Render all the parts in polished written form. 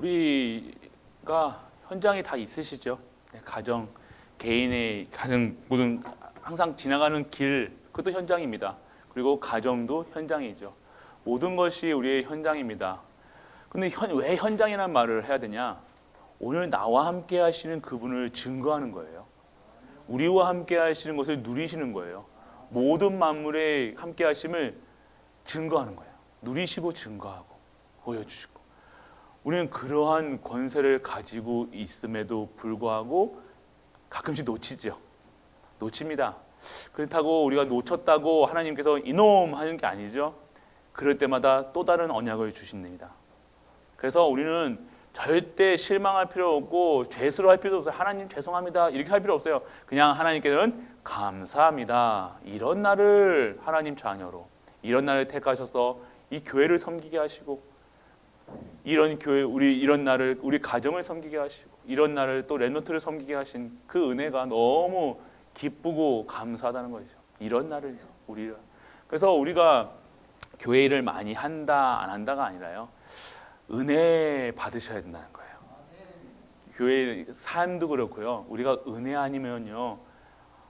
우리가 현장이 다 있으시죠? 네, 가정, 개인의 가정, 모든 항상 지나가는 길, 그것도 현장입니다. 그리고 가정도 현장이죠. 모든 것이 우리의 현장입니다. 근데 왜 현장이라는 말을 해야 되냐? 오늘 나와 함께 하시는 그분을 증거하는 거예요. 우리와 함께 하시는 것을 누리시는 거예요. 모든 만물에 함께 하심을 증거하는 거예요. 누리시고 증거하고 보여주시고. 우리는 그러한 권세를 가지고 있음에도 불구하고 가끔씩 놓치죠. 놓칩니다. 그렇다고 우리가 놓쳤다고 하나님께서 이놈 하는 게 아니죠. 그럴 때마다 또 다른 언약을 주신답니다. 그래서 우리는 절대 실망할 필요 없고 죄스러워할 필요도 없어요. 하나님 죄송합니다 이렇게 할 필요 없어요. 그냥 하나님께서는 감사합니다. 이런 날을 하나님 자녀로, 이런 날을 택하셔서 이 교회를 섬기게 하시고, 이런 교회, 이런 날을 우리 가정을 섬기게 하시고, 이런 날을 또 렘넌트를 섬기게 하신 그 은혜가 너무 기쁘고 감사하다는 거죠. 이런 날을 우리가. 그래서 우리가 교회 일을 많이 한다 안 한다가 아니라요, 은혜 받으셔야 된다는 거예요. 교회 삶도 그렇고요, 우리가 은혜 아니면요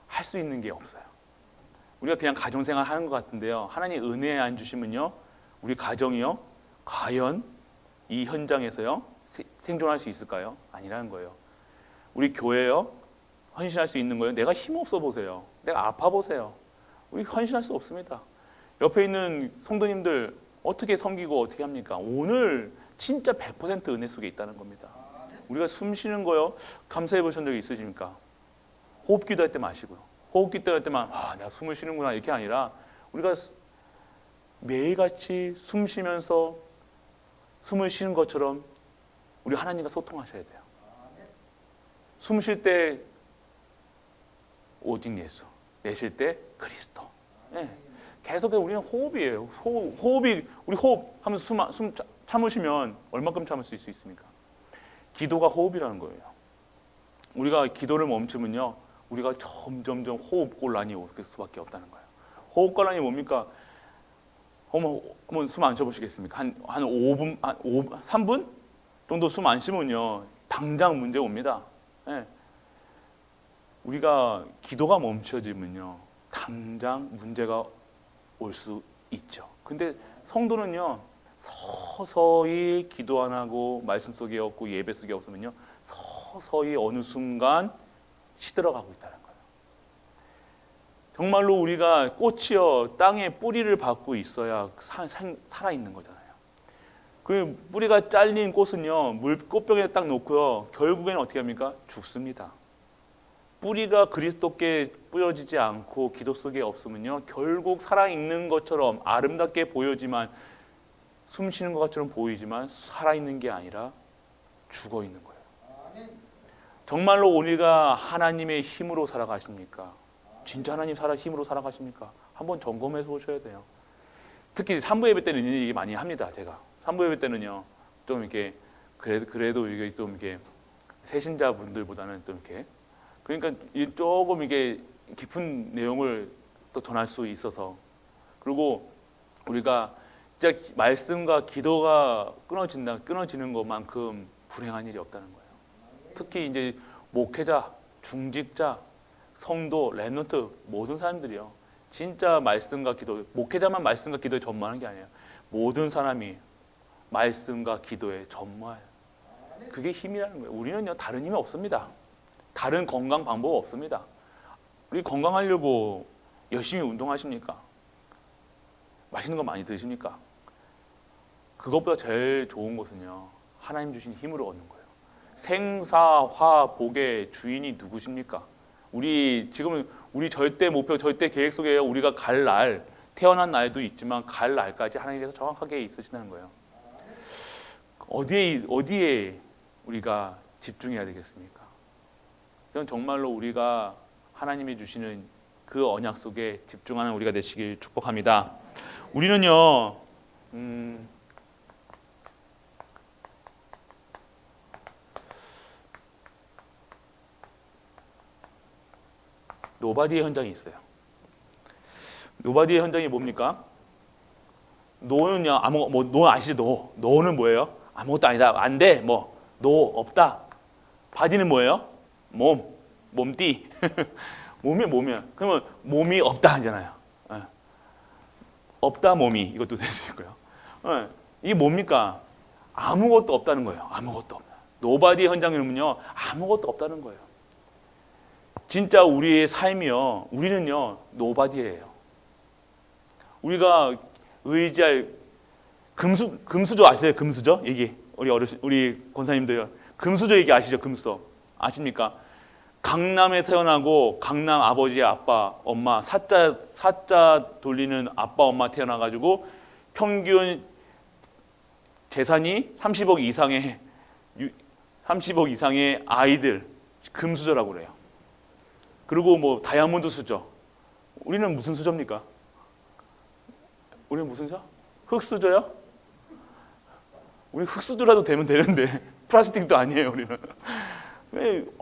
할 수 있는 게 없어요. 우리가 그냥 가정생활 하는 것 같은데요, 하나님 은혜 안 주시면요 우리 가정이요 과연 이 현장에서요 생존할 수 있을까요? 아니라는 거예요. 우리 교회요 헌신할 수 있는 거예요? 내가 힘없어 보세요, 내가 아파 보세요, 우리 헌신할 수 없습니다. 옆에 있는 성도님들 어떻게 섬기고 어떻게 합니까? 오늘 진짜 100% 은혜 속에 있다는 겁니다. 우리가 숨 쉬는 거요 감사해 보신 적 있으십니까? 호흡기도 할 때 마시고요, 호흡기 할 때만 내가 숨을 쉬는구나 이렇게 아니라 우리가 매일같이 숨 쉬면서 숨을 쉬는 것처럼 우리 하나님과 소통하셔야 돼요. 숨 쉴 때 오직 예수, 내쉴 때 그리스도. 네. 계속해서 우리는 호흡이에요. 호흡이, 우리 호흡 하면서 숨 참으시면 얼마큼 참을 수 있습니까? 기도가 호흡이라는 거예요. 우리가 기도를 멈추면요 우리가 점점점 호흡곤란이 올 수밖에 없다는 거예요. 호흡곤란이 뭡니까? 한번 숨 안 쉬어보시겠습니까? 한 5분, 3분 정도 숨 안 쉬면요 당장 문제 옵니다. 네. 우리가 기도가 멈춰지면요 당장 문제가 올 수 있죠. 근데 성도는요 서서히 기도 안 하고 말씀 속에 없고 예배 속에 없으면요 서서히 어느 순간 시들어가고 있다는 거예요. 정말로 우리가 꽃이요 땅에 뿌리를 받고 있어야 살아있는 거잖아요. 그 뿌리가 잘린 꽃은요 꽃병에 딱 놓고요 결국에는 어떻게 합니까? 죽습니다. 뿌리가 그리스도께 뿌려지지 않고 기도 속에 없으면요 결국 살아있는 것처럼 아름답게 보여지만, 숨 쉬는 것처럼 보이지만 살아있는 게 아니라 죽어있는 거예요. 정말로 우리가 하나님의 힘으로 살아가십니까? 진짜 하나님 힘으로 살아가십니까? 한번 점검해서 오셔야 돼요. 특히 3부 예배 때는 이런 얘기 많이 합니다. 제가 3부 예배 때는요 좀 이렇게 그래도 이게 좀 이렇게 세신자분들보다는 좀 이렇게, 그러니까 조금 이게 깊은 내용을 또 전할 수 있어서, 그리고 우리가 진짜 말씀과 기도가 끊어지는 것만큼 불행한 일이 없다는 거예요. 특히 이제 목회자, 중직자, 성도, 렘넌트 모든 사람들이요 진짜 말씀과 기도, 목회자만 말씀과 기도에 전무하는 게 아니에요. 모든 사람이 말씀과 기도에 전무해요. 그게 힘이라는 거예요. 우리는요 다른 힘이 없습니다. 다른 건강 방법 없습니다. 우리 건강하려고 열심히 운동하십니까? 맛있는 거 많이 드십니까? 그것보다 제일 좋은 것은요 하나님 주신 힘으로 얻는 거예요. 생사화복의 주인이 누구십니까? 지금은 우리 절대 목표, 절대 계획 속에 우리가 갈 날, 태어난 날도 있지만 갈 날까지 하나님께서 정확하게 있으시다는 거예요. 어디에 우리가 집중해야 되겠습니까? 이건 정말로 우리가 하나님이 주시는 그 언약 속에 집중하는 우리가 되시길 축복합니다. 우리는요 노바디의 현장이 있어요. 노바디의 현장이 뭡니까? 노는요 노 아시죠? 노는 뭐예요? 아무것도 아니다. 안 돼. 뭐 노 없다. 바디는 뭐예요? 몸띠. 몸이야. 그러면 몸이 없다 하잖아요. 없다 몸이 이것도 될 수 있고요. 이게 뭡니까? 아무것도 없다는 거예요. 아무것도 없다. 노바디 현장이면요 아무것도 없다는 거예요. 진짜 우리의 삶이요, 우리는요 노바디예요. 우리가 의지할 금수저 아세요? 금수저 얘기 우리 어르신 우리 권사님들 금수저 얘기 아시죠? 금수저 아십니까? 강남에 태어나고 강남 아버지, 아빠, 엄마 사자 돌리는 아빠, 엄마 태어나가지고 평균 재산이 30억 이상의 아이들 금수저라고 그래요. 그리고 뭐 다이아몬드 수저. 우리는 무슨 수저입니까? 우리는 무슨 수저? 흙수저요? 우리 흙수저라도 되면 되는데 플라스틱도 아니에요 우리는.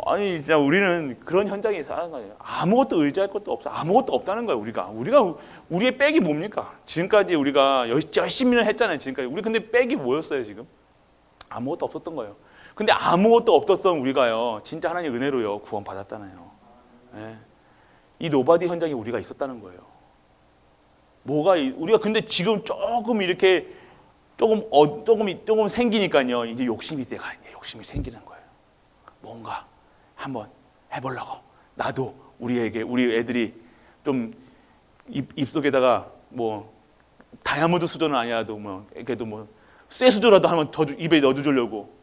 아니 진짜 우리는 그런 현장에 사는 거예요. 아무것도 의지할 것도 없어. 아무것도 없다는 거예요. 우리가 우리의 백이 뭡니까? 지금까지 우리가 열심히는 했잖아요. 지금까지 우리 근데 백이 뭐였어요 지금? 아무것도 없었던 거예요. 근데 아무것도 없었던 우리가요 진짜 하나님 은혜로요 구원 받았잖아요. 네. 이 노바디 현장에 우리가 있었다는 거예요. 우리가 근데 지금 조금 이렇게 조금 생기니까요 이제 욕심이 생기는 거예요. 뭔가 한번 해보려고. 나도 우리 애들이 좀 입속에다가 뭐 다이아몬드 수저는 아니라도 뭐 그래도 뭐 쇠 수저라도 한번 더 입에 넣어주려고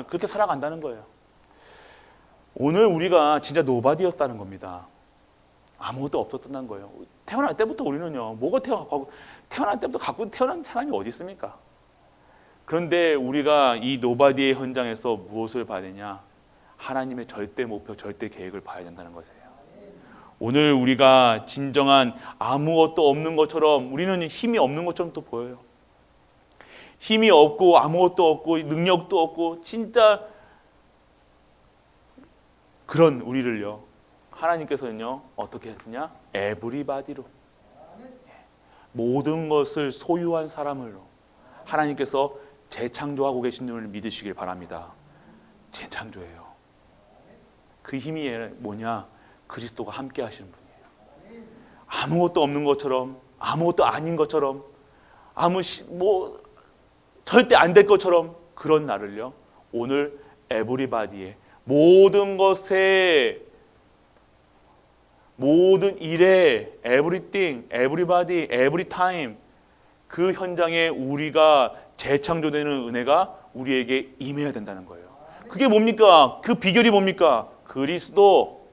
그렇게 살아간다는 거예요. 오늘 우리가 진짜 노바디였다는 겁니다. 아무것도 없었다는 거예요. 태어날 때부터 우리는요 태어날 때부터 갖고 태어난 사람이 어디 있습니까? 그런데 우리가 이 노바디의 현장에서 무엇을 봐야 되냐? 하나님의 절대 목표, 절대 계획을 봐야 된다는 것이에요. 오늘 우리가 진정한 아무것도 없는 것처럼 우리는 힘이 없는 것처럼 또 보여요. 힘이 없고 아무것도 없고 능력도 없고 진짜 그런 우리를요 하나님께서는요 어떻게 했느냐? 에브리바디로 모든 것을 소유한 사람으로 하나님께서 재창조하고 계신 줄 믿으시길 바랍니다. 재창조예요. 그 힘이 뭐냐? 그리스도가 함께 하시는 분이에요. 아무것도 없는 것처럼 아무것도 아닌 것처럼 절대 안 될 것처럼 그런 나를요 오늘 에브리바디에 모든 것에 모든 일에 everything, everybody, every time 그 현장에 우리가 재창조되는 은혜가 우리에게 임해야 된다는 거예요. 그게 뭡니까? 그 비결이 뭡니까? 그리스도.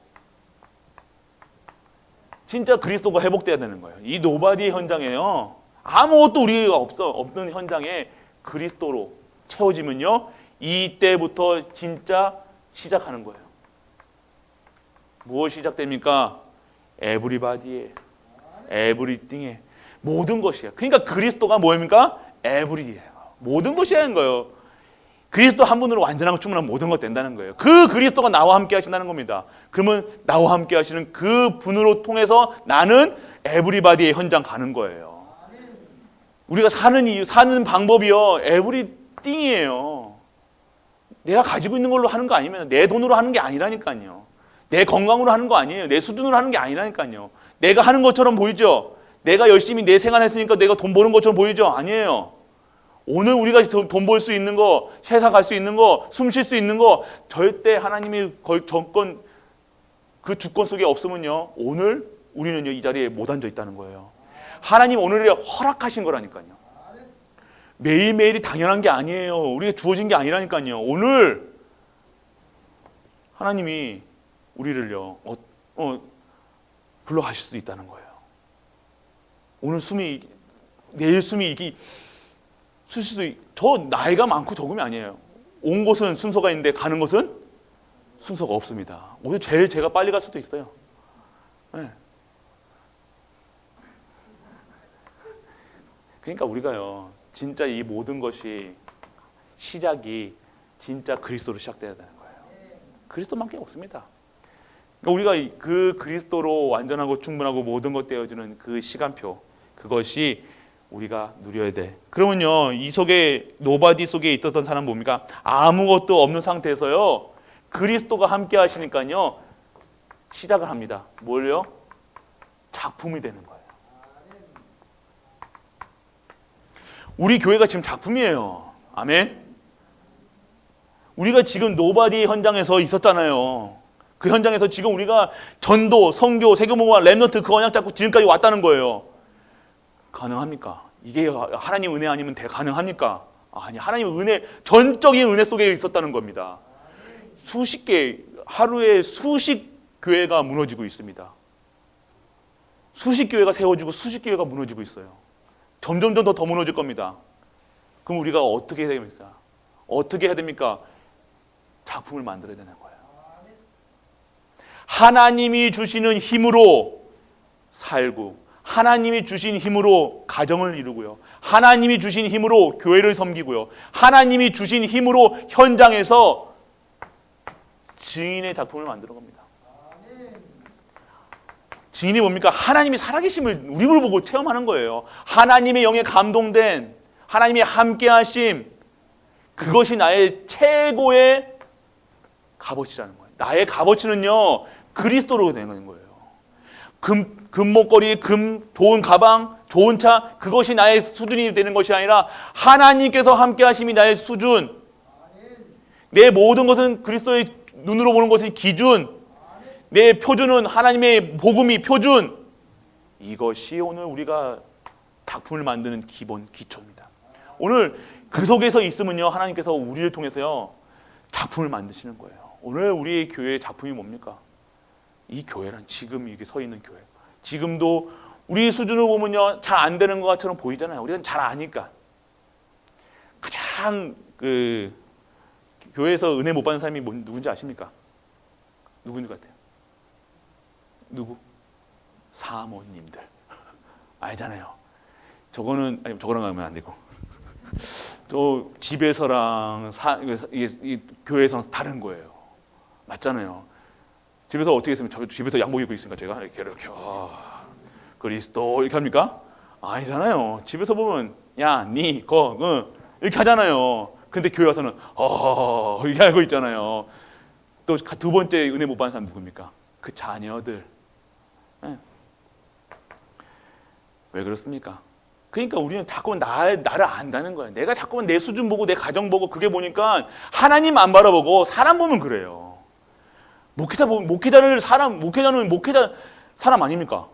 진짜 그리스도가 회복돼야 되는 거예요. 이 노바디 현장에요. 아무것도 우리가 없는 현장에 그리스도로 채워지면요. 이때부터 진짜 시작하는 거예요. 무엇이 시작됩니까? 에브리바디에, 에브리띵에 모든 것이에요. 그러니까 그리스도가 뭐입니까? 에브리예요. 모든 것이라는 거예요. 그리스도 한 분으로 완전하고 충분한 모든 것 된다는 거예요. 그 그리스도가 나와 함께 하신다는 겁니다. 그러면 나와 함께 하시는 그 분으로 통해서 나는 에브리바디의 현장 가는 거예요. 우리가 사는 방법이요. 에브리띵이에요. 내가 가지고 있는 걸로 하는 거 아니면 내 돈으로 하는 게 아니라니까요. 내 건강으로 하는 거 아니에요. 내 수준으로 하는 게 아니라니까요. 내가 하는 것처럼 보이죠? 내가 열심히 내 생활했으니까 내가 돈 버는 것처럼 보이죠? 아니에요. 오늘 우리가 돈 벌 수 있는 거, 회사 갈 수 있는 거, 숨 쉴 수 있는 거 절대 하나님이 정권 그 주권 속에 없으면요. 오늘 우리는요 이 자리에 못 앉아 있다는 거예요. 하나님 오늘에 허락하신 거라니까요. 매일매일이 당연한 게 아니에요. 우리가 주어진 게 아니라니까요. 오늘 하나님이 우리를요 불러가실 수도 있다는 거예요. 오늘 내일 저 나이가 많고 적음이 아니에요. 온 곳은 순서가 있는데 가는 곳은 순서가 없습니다. 오늘 제가 빨리 갈 수도 있어요. 네. 그러니까 우리가요 진짜 이 모든 것이 시작이 진짜 그리스도로 시작돼야 되는 거예요. 그리스도밖에 없습니다. 그러니까 우리가 그 그리스도로 완전하고 충분하고 모든 것 되어주는 그 시간표, 그것이 우리가 누려야 돼. 그러면요, 이 속에 노바디 속에 있었던 사람 뭡니까? 아무것도 없는 상태에서요, 그리스도가 함께 하시니까요, 시작을 합니다. 뭘요? 작품이 되는 거예요. 우리 교회가 지금 작품이에요. 아멘. 우리가 지금 노바디 현장에서 있었잖아요. 그 현장에서 지금 우리가 전도, 선교, 세계모와 랩넌트 그 언약 잡고 지금까지 왔다는 거예요. 가능합니까? 이게 하나님 은혜 아니면 가능합니까? 아니, 하나님 은혜, 전적인 은혜 속에 있었다는 겁니다. 수십 개, 하루에 수십 교회가 무너지고 있습니다. 수십 교회가 세워지고 수십 교회가 무너지고 있어요. 점점 더 무너질 겁니다. 그럼 우리가 어떻게 해야 됩니까? 어떻게 해야 됩니까? 작품을 만들어야 되는 거예요. 하나님이 주시는 힘으로 살고, 하나님이 주신 힘으로 가정을 이루고요, 하나님이 주신 힘으로 교회를 섬기고요, 하나님이 주신 힘으로 현장에서 증인의 작품을 만드는 겁니다. 증인이 뭡니까? 하나님이 살아계심을 우리를 보고 체험하는 거예요. 하나님의 영에 감동된, 하나님의 함께하심, 그것이 나의 최고의 값어치라는 거예요. 나의 값어치는요, 그리스도로 되는 거예요. 금목걸이, 좋은 가방, 좋은 차, 그것이 나의 수준이 되는 것이 아니라 하나님께서 함께하심이 나의 수준. 내 모든 것은 그리스도의 눈으로 보는 것이 기준. 내 표준은 하나님의 복음이 표준. 이것이 오늘 우리가 작품을 만드는 기본 기초입니다. 오늘 그 속에서 있으면요, 하나님께서 우리를 통해서요, 작품을 만드시는 거예요. 오늘 우리의 교회의 작품이 뭡니까? 이 교회란, 지금 이게 서 있는 교회. 지금도 우리 수준을 보면요, 잘 안 되는 것처럼 보이잖아요. 우리는 잘 아니까. 가장 교회에서 은혜 못 받는 사람이 누군지 아십니까? 누군지 같아요? 누구? 사모님들. 알잖아요. 저거는, 아니, 저거랑 하면 안 되고. 저 집에서랑 이 교회에서는 다른 거예요. 맞잖아요. 집에서 어떻게 했으면, 저 집에서 양복 입고 있으니까 제가 이렇게 그리스도 이렇게 합니까? 아니잖아요. 집에서 보면 야, 니, 이렇게 하잖아요. 근데 교회 와서는 이렇게 하고 있잖아요. 또 두 번째 은혜 못 받는 사람 누굽니까? 그 자녀들. 네. 왜 그렇습니까? 그러니까 우리는 자꾸만 나를 안다는 거예요. 내가 자꾸만 내 수준 보고 내 가정 보고 그게 보니까 하나님 안 바라보고 사람 보면 그래요. 목회자는 사람 아닙니까?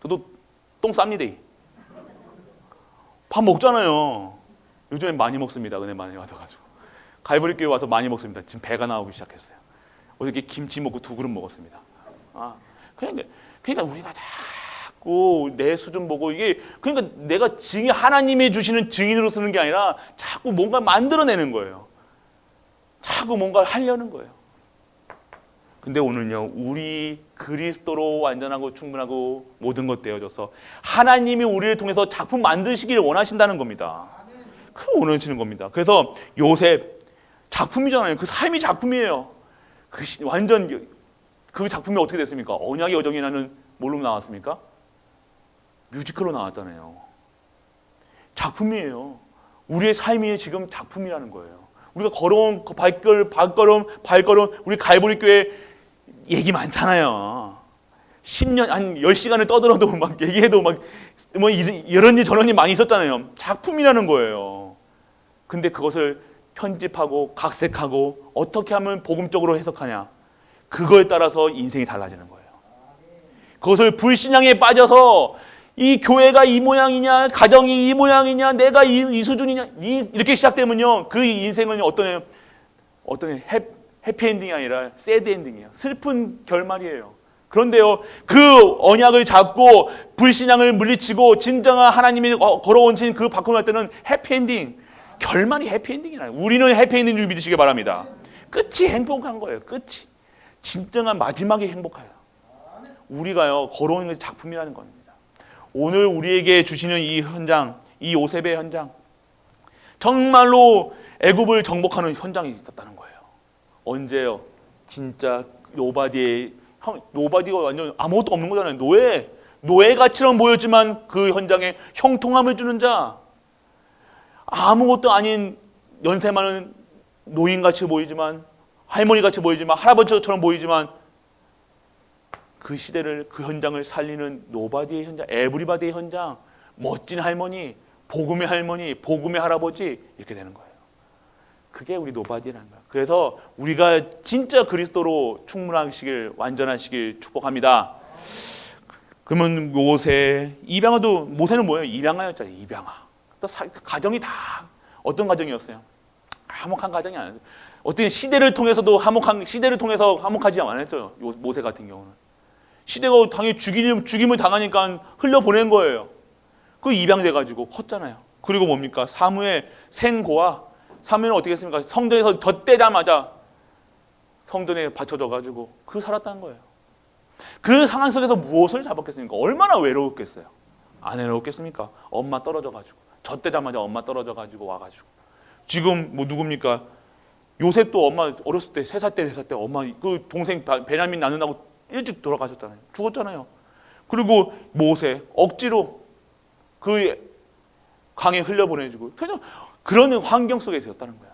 저도 똥 쌉니다. 밥 먹잖아요. 요즘엔 많이 먹습니다. 은혜 많이 받아가지고. 갈보리 교회 와서 많이 먹습니다. 지금 배가 나오기 시작했어요. 어저께 김치 먹고 2그릇 먹었습니다. 그러니까 우리가 자꾸 내 수준 보고 이게, 그러니까 내가 하나님이 주시는 증인으로 쓰는 게 아니라 자꾸 뭔가 만들어내는 거예요. 자꾸 뭔가를 하려는 거예요. 근데 오늘요, 우리 그리스도로 완전하고 충분하고 모든 것 되어져서 하나님이 우리를 통해서 작품 만드시기를 원하신다는 겁니다. 그걸 원하시는 겁니다. 그래서 요셉 작품이잖아요. 그 삶이 작품이에요. 완전 그 작품이 어떻게 됐습니까? 언약의 여정이라는 뭘로 나왔습니까? 뮤지컬로 나왔잖아요. 작품이에요. 우리의 삶이 지금 작품이라는 거예요. 우리가 걸어온 발걸음, 우리 갈보리 교회 얘기 많잖아요. 10년, 한 10시간을 떠들어도 막 얘기해도 뭐 이런 일 저런 일 많이 있었잖아요. 작품이라는 거예요. 근데 그것을 편집하고 각색하고 어떻게 하면 복음적으로 해석하냐, 그거에 따라서 인생이 달라지는 거예요. 그것을 불신앙에 빠져서 이 교회가 이 모양이냐, 가정이 이 모양이냐, 내가 이 수준이냐, 이렇게 시작되면요, 그 인생은 어떤 해피엔딩이 아니라 새드엔딩이에요. 슬픈 결말이에요. 그런데요, 그 언약을 잡고 불신앙을 물리치고 진정한 하나님이 걸어온신 그 바꿈을 할 때는 해피엔딩, 결말이 해피엔딩이라요. 우리는 해피엔딩 줄 믿으시기 바랍니다. 끝이 행복한 거예요. 끝이 진정한 마지막이 행복해요. 우리가요, 걸어오는 것이 작품이라는 겁니다. 오늘 우리에게 주시는 이 현장, 이 요셉의 현장, 정말로 애굽을 정복하는 현장이 있었다는 거예요. 언제요? 진짜 노바디가 완전 아무것도 없는 거잖아요. 노예같이만 보였지만 그 현장에 형통함을 주는 자, 아무것도 아닌 연세 많은 노인같이 보이지만, 할머니같이 보이지만, 할아버지처럼 보이지만 그 시대를, 그 현장을 살리는 노바디의 현장, 에브리바디의 현장, 멋진 할머니, 복음의 할머니, 복음의 할아버지, 이렇게 되는 거예요. 그게 우리 노바디라는 거예요. 그래서 우리가 진짜 그리스도로 충분하시길, 완전하시길 축복합니다. 그러면 모세, 입양아도, 모세는 뭐예요? 입양아였잖아요. 입양아. 가정이 다 어떤 가정이었어요? 화목한 가정이 아니었어요. 어떤 시대를 통해서도 시대를 통해서 화목하지 않았어요. 모세 같은 경우는 시대가 당연히 죽임을 당하니까 흘려보낸 거예요. 그 입양돼가지고 컸잖아요. 그리고 뭡니까? 사무엘 생고아, 사무엘은 어떻게 했습니까? 성전에서 젖대자마자 성전에 받쳐져가지고 그 살았다는 거예요. 그 상황 속에서 무엇을 잡았겠습니까? 얼마나 외로웠겠어요? 안 외로웠겠습니까? 엄마 떨어져가지고, 젖대자마자 엄마 떨어져가지고 와가지고. 지금 뭐 누굽니까? 요셉도 엄마 어렸을 때 3살 때 4살 때 엄마 그 동생 베냐민 낳는다고 일찍 돌아가셨잖아요. 죽었잖아요. 그리고 모세 억지로 그 강에 흘려보내주고, 그냥 그런 환경 속에 있었다는 거예요.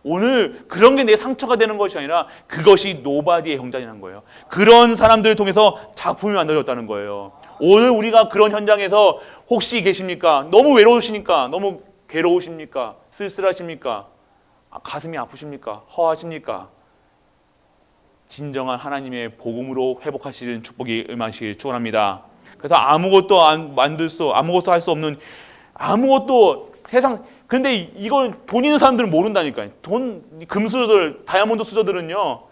오늘 그런 게 내 상처가 되는 것이 아니라 그것이 노바디의 형장이라는 거예요. 그런 사람들을 통해서 작품이 만들어졌다는 거예요. 오늘 우리가 그런 현장에서 혹시 계십니까? 너무 외로우시니까, 너무 괴로우십니까? 쓸쓸하십니까? 가슴이 아프십니까? 허하십니까? 진정한 하나님의 복음으로 회복하시는 축복이 임하시길 축원합니다. 그래서 아무것도 할 수 없는, 아무것도 세상, 근데 이걸 돈 있는 사람들은 모른다니까요. 금수저들, 다이아몬드 수저들은요,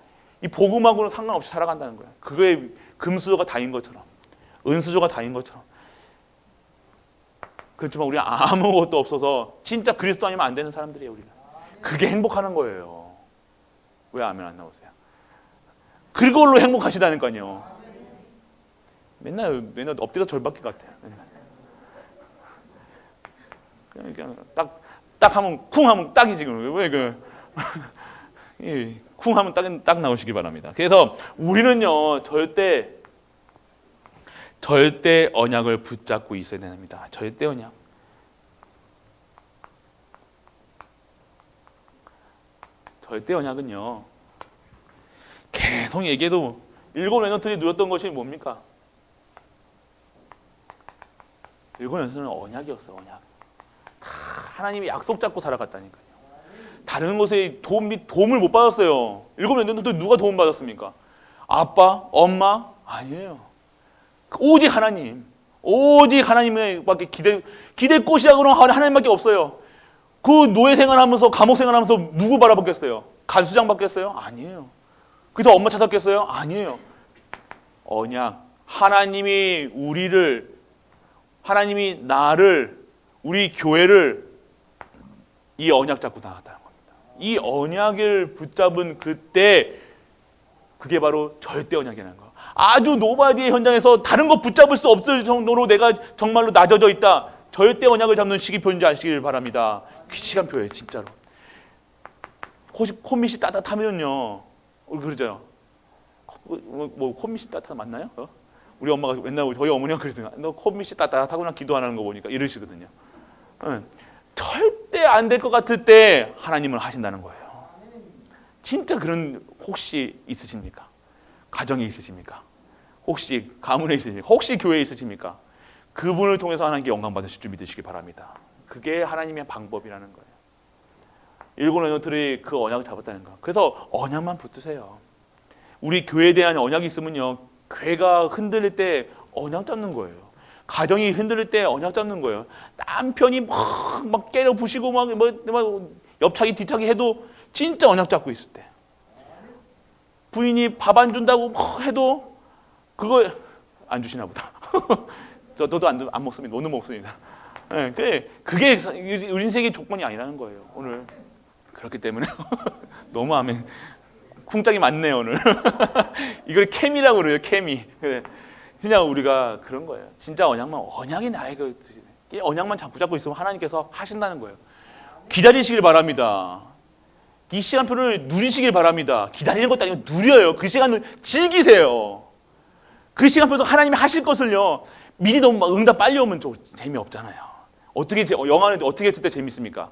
이 복음하고는 상관없이 살아간다는 거예요. 그게 금수저가 다인 것처럼, 은수저가 다인 것처럼. 그렇지만 우리는 아무것도 없어서 진짜 그리스도 아니면 안 되는 사람들이에요. 우리는 그게 행복하는 거예요. 왜 아멘 안 나오세요? 그걸로 행복하시다니까요. 맨날 엎드려 절받기 같아요. 그냥 딱 하면 쿵 하면 딱이 지금 쿵 하면 딱 나오시기 바랍니다. 그래서 우리는요 절대 언약을 붙잡고 있어야 됩니다. 절대 언약. 절대 언약은요, 계속 얘기해도 7 랩런트들이 누렸던 것이 뭡니까? 7 랩런트는 언약이었어요. 언약. 다 하나님이 약속 잡고 살아갔다니까요. 다른 곳에 도움을 못 받았어요. 7 랩런트들 누가 도움 받았습니까? 아빠, 엄마? 아니에요. 오직 하나님. 오직 하나님에밖에 기댈 곳이 하나님밖에 없어요. 그 노예 생활하면서, 감옥 생활하면서 누구 바라봤겠어요? 간수장 받겠어요? 아니에요. 그래서 엄마 찾았겠어요? 아니에요. 언약. 하나님이 나를, 우리 교회를 이 언약 잡고 나갔다는 겁니다. 이 언약을 붙잡은 그때, 그게 바로 절대 언약이라는 거예요. 아주 노바디의 현장에서 다른 거 붙잡을 수 없을 정도로 내가 정말로 낮아져 있다. 절대 언약을 잡는 시기표인지 아시길 바랍니다. 그 시간표예요, 진짜로. 콧밑이 따뜻하면요, 그러죠. 뭐 콧밑이 따뜻하 맞나요? 우리 엄마가 맨날 저희 어머니가 그러시더라고요. 너 콧밑이 따뜻하구나, 기도 안 하는 거 보니까 이러시거든요. 절대 안 될 것 같을 때 하나님은 하신다는 거예요. 진짜 그런 혹시 있으십니까? 가정에 있으십니까? 혹시 가문에 있으십니까? 혹시 교회에 있으십니까? 그분을 통해서 하나님께 영광 받으실 줄 믿으시기 바랍니다. 그게 하나님의 방법이라는 거예요. 7 랩런트들이 그 언약을 잡았다는 거. 그래서 언약만 붙드세요. 우리 교회에 대한 언약이 있으면요, 교회가 흔들릴 때 언약 잡는 거예요. 가정이 흔들릴 때 언약 잡는 거예요. 남편이 막 깨려 부시고 막 옆차기 뒤차기 해도 진짜 언약 잡고 있을 때, 부인이 밥 안 준다고 해도 그거 안 주시나 보다. 너도 안 먹습니다. 너는 먹습니다. 그게 우리 인생의 조건이 아니라는 거예요. 오늘 그렇기 때문에 너무 아멘. 쿵짝이 많네요 오늘. 이걸 케미라고 그래요. 케미. 그냥 우리가 그런 거예요. 진짜 언약이 나의 언약만 붙잡고 있으면 하나님께서 하신다는 거예요. 기다리시길 바랍니다. 이 시간표를 누리시길 바랍니다. 기다리는 것도 아니고 누려요. 그 시간을 즐기세요. 그 시간표에서 하나님이 하실 것을요 미리 너무 막 응답 빨리 오면 좀 재미없잖아요. 어떻게 영화는 어떻게 했을 때 재밌습니까?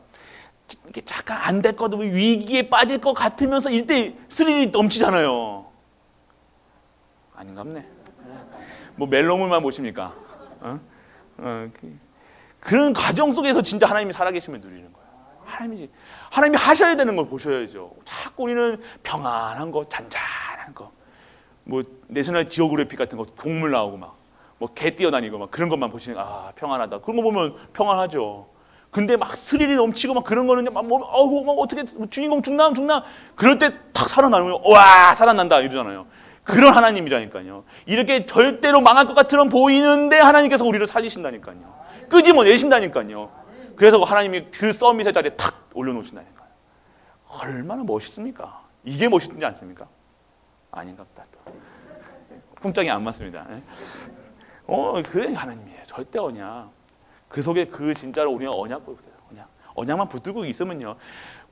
이게 잠깐 안 됐거든 위기에 빠질 것 같으면서 이때 스릴이 넘치잖아요. 아닌갑네. 뭐 멜로물만 보십니까? 그런 과정 속에서 진짜 하나님이 살아계시면 누리는 거예요. 하나님이 하셔야 되는 걸 보셔야죠. 자꾸 우리는 평안한 거, 잔잔한 거, 뭐 내셔널 지오그래픽 같은 거 동물 나오고 뭐 개 뛰어다니고 막 그런 것만 보시는 평안하다. 그런 거 보면 평안하죠. 근데 막 스릴이 넘치고 막 그런 거는 막 어떻게 주인공 죽나 그럴 때 탁 살아나면 와 살아난다 이러잖아요. 그런 하나님이라니까요. 이렇게 절대로 망할 것 같으면 보이는데 하나님께서 우리를 살리신다니까요. 끄집어내신다니까요. 그래서 하나님이 그 서밋의 자리에 탁 올려놓으신다니까요. 얼마나 멋있습니까? 이게 멋있지 않습니까? 아닌갑다. 풍짝이 안 맞습니다. 그래 하나님이에요. 절대 언약. 그 속에 그 진짜로 우리가 언약 보세요. 언약만 붙들고 있으면요.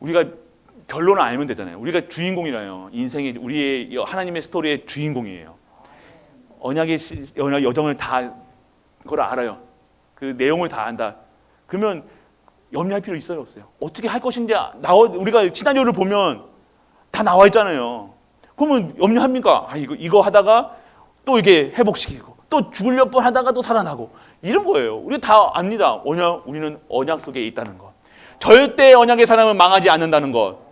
우리가 결론을 알면 되잖아요. 우리가 주인공이라요. 인생이 우리의 하나님의 스토리의 주인공이에요. 언약의 여정을 다 그걸 알아요. 그 내용을 다 안다. 그러면 염려할 필요 있어요, 없어요? 어떻게 할 것인지 우리가 시나리오를 보면 다 나와 있잖아요. 그러면 염려합니까? 이거 하다가 또 이게 회복시키고 또 죽으려 뻔 하다가 또 살아나고 이런 거예요. 우리 다 압니다. 우리는 언약 속에 있다는 것. 절대 언약의 사람은 망하지 않는다는 것.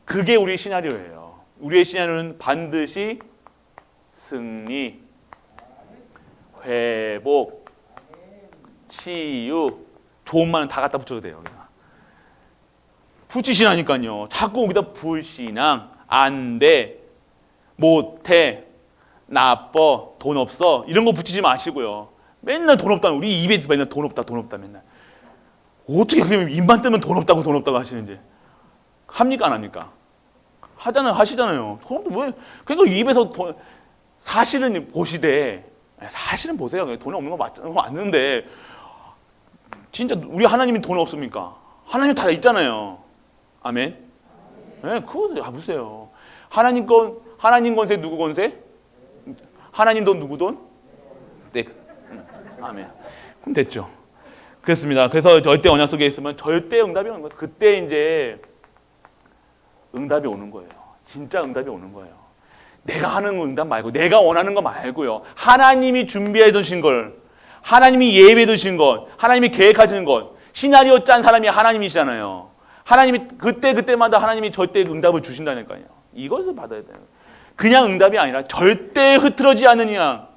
그게 우리의 시나리오예요. 우리의 시나리오는 반드시 승리, 회복, 치유, 좋은 말은 다 갖다 붙여도 돼요. 붙이시라니까요. 자꾸 거기다 불신앙, 안 돼, 못해, 나빠, 돈 없어 이런 거 붙이지 마시고요. 맨날 돈 없다. 우리 입에 맨날 돈 없다 맨날. 어떻게 그러면 입만 뜨면 돈 없다고 하시는지 합니까 안 합니까? 하시잖아요. 돈 왜? 그러니까 입에서 사실은 보시되 사실은 보세요. 돈이 없는 거 맞는데 진짜 우리 하나님이 돈 없습니까? 하나님 다 있잖아요. 아멘. 네, 그거 보세요. 하나님 권세 누구 권세? 하나님 돈 누구 돈? 네. 아멘. 그럼 됐죠. 그렇습니다. 그래서 절대 언약 속에 있으면 절대 응답이 오는 거예요. 그때 이제 응답이 오는 거예요. 진짜 응답이 오는 거예요. 내가 하는 응답 말고 내가 원하는 거 말고요. 하나님이 준비해 두신 걸, 하나님이 예비해 두신 것, 하나님이 계획하시는 것, 시나리오 짠 사람이 하나님이시잖아요. 하나님이 그때마다 하나님이 절대 응답을 주신다니까요. 이것을 받아야 돼요. 그냥 응답이 아니라 절대 흐트러지지 않느냐.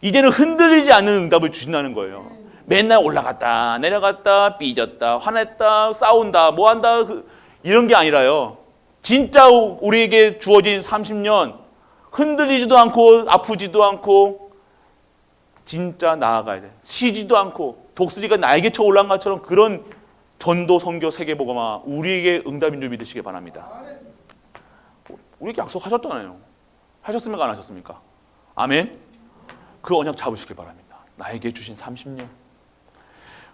이제는 흔들리지 않는 응답을 주신다는 거예요. 맨날 올라갔다 내려갔다 삐졌다 화냈다 싸운다 뭐한다 이런 게 아니라요. 진짜 우리에게 주어진 30년 흔들리지도 않고 아프지도 않고 진짜 나아가야 돼. 쉬지도 않고 독수리가 날개쳐 올라간 것처럼 그런 전도 선교 세계복음화 우리에게 응답인 줄 믿으시기 바랍니다. 우리에게 약속하셨잖아요. 하셨습니까 안 하셨습니까? 아멘. 그 언약 잡으시기 바랍니다. 나에게 주신 30년.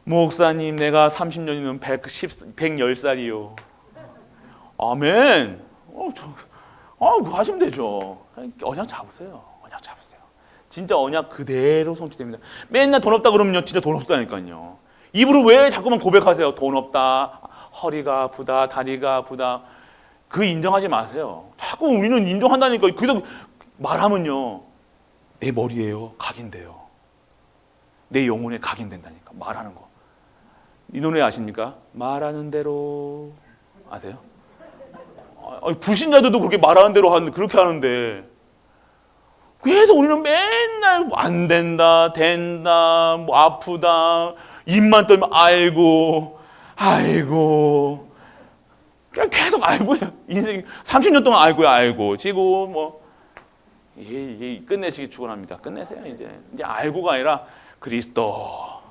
목사님 내가 30년이면 110살이요. 아멘. 하시면 되죠. 언약 잡으세요. 언약 잡으세요. 진짜 언약 그대로 성취됩니다. 맨날 돈 없다 그러면요. 진짜 돈 없다니까요. 입으로 왜 자꾸만 고백하세요. 돈 없다. 허리가 아프다. 다리가 아프다. 그 인정하지 마세요. 자꾸 우리는 인정한다니까. 그래서 말하면요. 내 머리에요. 각인돼요. 내 영혼에 각인된다니까. 말하는 거. 이 노래 아십니까? 말하는 대로 아세요? 불신자들도 그렇게 말하는 대로 그렇게 하는데 그래서 우리는 맨날 안 된다, 된다, 뭐 아프다, 입만 떨면 아이고, 그냥 계속 아이고요. 인생 30년 동안 아이고, 지고 뭐 이게 끝내시기 축원합니다. 끝내세요 이제 알고가 아니라 그리스도.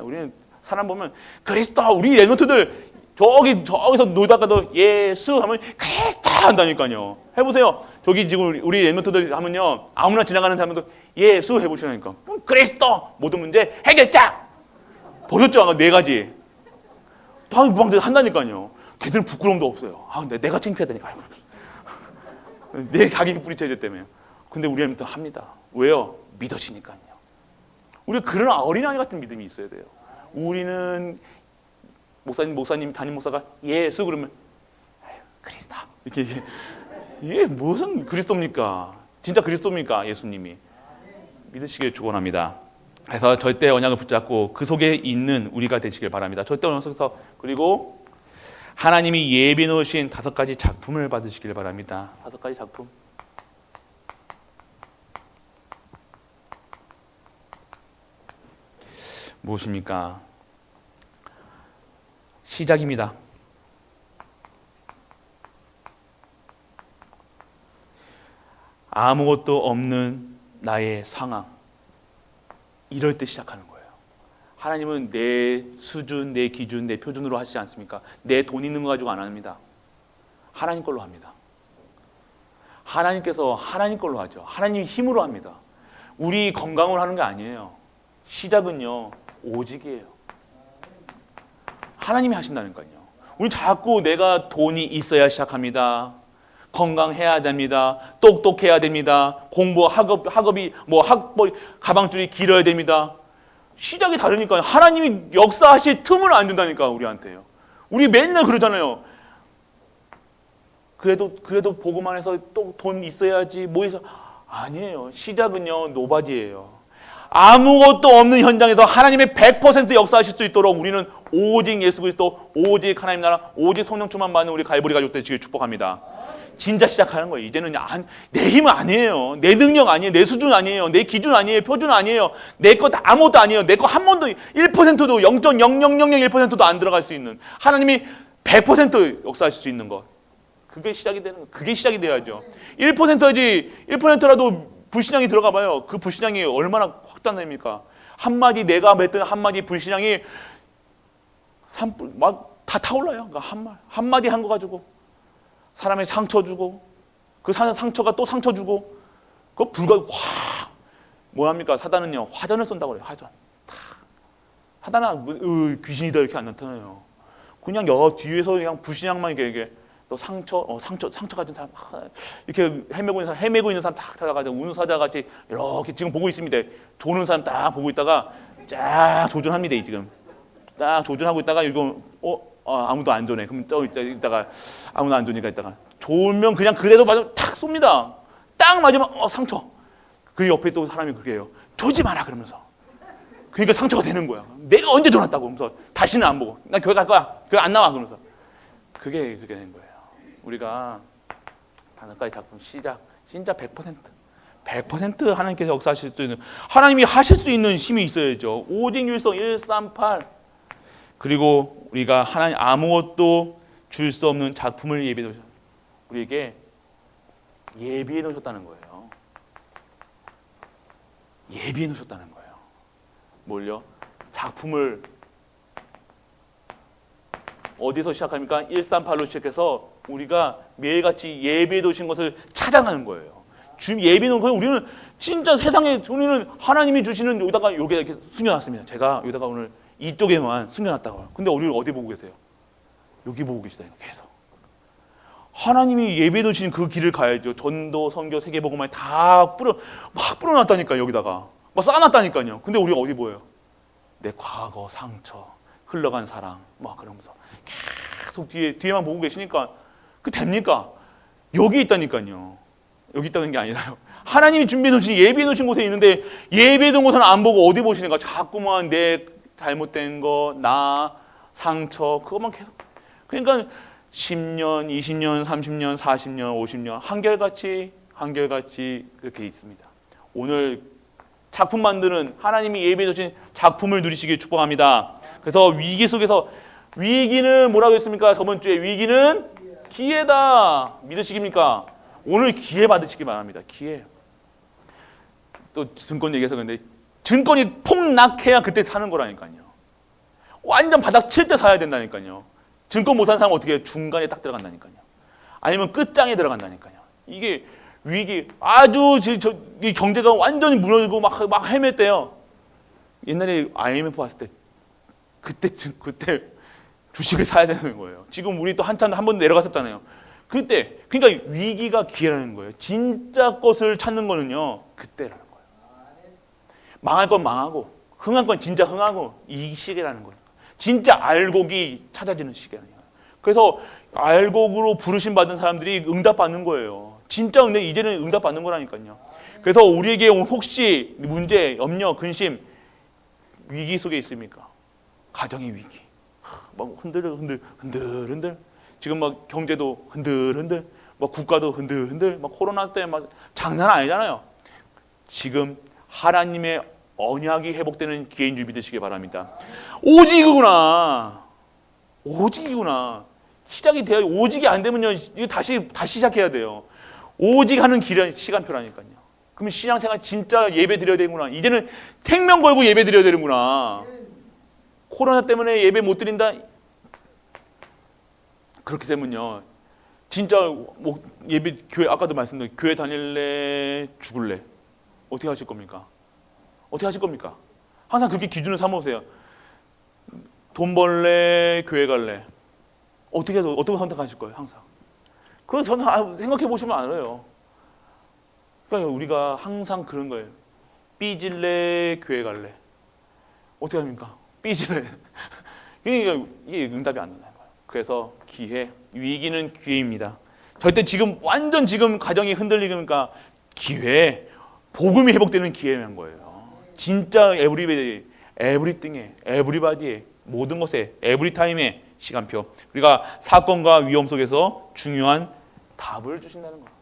우리는 사람 보면 그리스도 우리 랩런트들 저기서 놀다가도 예수 하면 그리스도 한다니까요. 해보세요. 저기 지금 우리 랩런트들 하면요 아무나 지나가는 사람도 예수 해보시라니까. 그리스도 모든 문제 해결자. 보셨죠? 4가지. 다 무방들 한다니까요. 걔들은 부끄러움도 없어요. 근데 내가 창피하다니까. 내 가격이 뿌리쳐질 때문에. 근데 우리 랩런트는 합니다. 왜요? 믿어지니까요. 우리 그런 어린아이 같은 믿음이 있어야 돼요. 우리는 목사님 담임 목사가 예수 그러면 아유, 그리스도 이렇게 이게 무슨 그리스도입니까? 진짜 그리스도입니까? 예수님이 믿으시길 축원합니다. 그래서 절대 언약을 붙잡고 그 속에 있는 우리가 되시길 바랍니다. 절대 언약 속에서 그리고 하나님이 예비해 놓으신 5가지 작품을 받으시길 바랍니다. 5가지 작품. 무엇입니까? 시작입니다. 아무것도 없는 나의 상황. 이럴 때 시작하는 거예요. 하나님은 내 수준, 내 기준, 내 표준으로 하시지 않습니까? 내 돈 있는 거 가지고 안 합니다. 하나님 걸로 합니다. 하나님께서 하나님 걸로 하죠. 하나님 힘으로 합니다. 우리 건강으로 하는 게 아니에요. 시작은요, 오직이에요. 하나님이 하신다니까요. 우리 자꾸 내가 돈이 있어야 시작합니다. 건강해야 됩니다. 똑똑해야 됩니다. 공부, 학업이 가방줄이 길어야 됩니다. 시작이 다르니까요. 하나님이 역사하실 틈을 안 준다니까 우리한테요. 우리 맨날 그러잖아요. 그래도 보고만 해서 또 돈 있어야지 뭐 있어. 아니에요. 시작은요 노바지예요. 아무것도 없는 현장에서 하나님의 100% 역사하실 수 있도록 우리는 오직 예수 그리스도, 오직 하나님 나라, 오직 성령 충만 받는 우리 갈보리 가족 되시길 축복합니다. 진짜 시작하는 거예요. 이제는 내 힘 아니에요. 내 능력 아니에요. 내 수준 아니에요. 내 기준 아니에요. 표준 아니에요. 내 것 아무것도 아니에요. 내 거 한 번도 1%도 0.0001%도 안 들어갈 수 있는 하나님이 100% 역사하실 수 있는 것. 그게 시작이 되는 거. 그게 시작이 돼야죠. 1%지 1%라도 불신앙이 들어가 봐요. 그 불신앙이 얼마나 확단됩니까? 한마디 내가 맺던 한마디 불신앙이 막 다 타올라요. 그러니까 한마디 한 거 가지고 사람의 상처 주고 그 상처가 또 상처 주고 그 불과 뭐합니까? 사단은요 화전을 쏜다고 그래요. 화전. 사단아 귀신이다 이렇게 안 나타나요. 그냥 뒤에서 그냥 불신앙만 이게 또 상처 가진 사람 이렇게 헤매고 있는 사람 딱 찾아가지고 운사자 같이 이렇게 지금 보고 있습니다. 조는 사람 딱 보고 있다가 쫙 조준합니다. 지금 딱 조준하고 있다가 이거 아무도 안 조네. 그럼 또 있다가 아무도 안 조니까 있다가 조면 그냥 그대로 맞으면 탁 쏩니다. 딱 맞으면 상처. 그 옆에 또 사람이 그렇게 해요. 조지 마라 그러면서. 그러니까 상처가 되는 거야. 내가 언제 조났다고 그러면서 다시는 안 보고 나 교회 갈 거야. 교회 안 나와 그러면서. 그게 된 거예요. 우리가 5가지 작품 시작 진짜 100% 하나님께서 역사하실 수 있는 하나님이 하실 수 있는 힘이 있어야죠. 오직 율성 138 그리고 우리가 하나님 아무것도 줄 수 없는 작품을 예비해 놓으셨 우리에게 예비해 놓으셨다는 거예요. 예비해 놓으셨다는 거예요. 뭘요? 작품을 어디서 시작합니까? 138로 시작해서 우리가 매일같이 예비해 두신 것을 찾아가는 거예요. 지금 예비해 놓은 거예요. 우리는 진짜 세상에 우리는 하나님이 주시는 여기다가 이렇게 숨겨놨습니다. 제가 여기다가 오늘 이쪽에만 숨겨놨다고요. 근데 우리를 어디 보고 계세요? 여기 보고 계시다니까 계속. 하나님이 예비해 두신 그 길을 가야죠. 전도, 선교, 세계복음을 다 뿌려놨다니까요. 여기다가 막 쌓아놨다니까요. 근데 우리가 어디 보여요? 내 과거, 상처, 흘러간 사랑 막 그러면서 계속 뒤에만 보고 계시니까 그 됩니까? 여기 있다니까요. 여기 있다는 게 아니라요. 하나님이 준비해 놓으신 예비해 놓으신 곳에 있는데 예비해 놓은 곳은 안 보고 어디 보시는가? 자꾸만 내 잘못된 거, 나, 상처 그것만 계속. 그러니까 10년, 20년, 30년, 40년, 50년 한결같이 그렇게 있습니다. 오늘 작품 만드는 하나님이 예비해 놓으신 작품을 누리시길 축복합니다. 그래서 위기 속에서 위기는 뭐라고 했습니까? 저번 주에 위기는 기회다. 믿으시깁니까? 오늘 기회 받으시기 바랍니다. 기회. 또 증권 얘기해서 그런데 증권이 폭락해야 그때 사는 거라니까요. 완전 바닥 칠 때 사야 된다니까요. 증권 못 사는 사람은 어떻게 해요? 중간에 딱 들어간다니까요. 아니면 끝장에 들어간다니까요. 이게 위기 아주 이 경제가 완전히 무너지고 막 헤맬 때요. 옛날에 IMF 왔을 때 그때 주식을 사야 되는 거예요. 지금 우리 또 한참 한 번 내려갔었잖아요. 그때 그러니까 위기가 기회라는 거예요. 진짜 것을 찾는 거는요. 그때라는 거예요. 망할 건 망하고 흥할 건 진짜 흥하고 이 시기라는 거예요. 진짜 알곡이 찾아지는 시기라는 거예요. 그래서 알곡으로 부르심 받은 사람들이 응답받는 거예요. 진짜 근데 이제는 응답받는 거라니까요. 그래서 우리에게 혹시 문제, 염려, 근심, 위기 속에 있습니까? 가정의 위기. 막 흔들. 지금 막 경제도 흔들. 막 국가도 흔들. 막 코로나 때 막 장난 아니잖아요. 지금 하나님의 언약이 회복되는 기회인 줄 믿으시기 바랍니다. 오직이구나. 시작이 돼야 오직이 안 되면요. 이거 다시 시작해야 돼요. 오직 하는 길은 시간표라니까요. 그러면 신앙생활 진짜 예배 드려야 되는구나. 이제는 생명 걸고 예배 드려야 되는구나. 코로나 때문에 예배 못 드린다. 그렇게 되면요. 진짜 뭐 예배 교회 아까도 말씀드린 교회 다닐래 죽을래 어떻게 하실 겁니까? 항상 그렇게 기준을 삼으세요. 돈 벌래 교회 갈래 어떻게 선택하실 거예요? 항상. 그래서 저는 생각해 보시면 알아요. 그러니까 우리가 항상 그런 거예요. 삐질래 교회 갈래 어떻게 합니까? 삐질래. 이게 응답이 안 나요. 그래서 위기는 기회입니다. 절대 완전 지금 가정이 흔들리니까 기회, 복음이 회복되는 기회란 거예요. 진짜 에브리띵에, 에브리바디에, 모든 것에, 에브리타임에 시간표. 우리가 사건과 위험 속에서 중요한 답을 주신다는 거예요.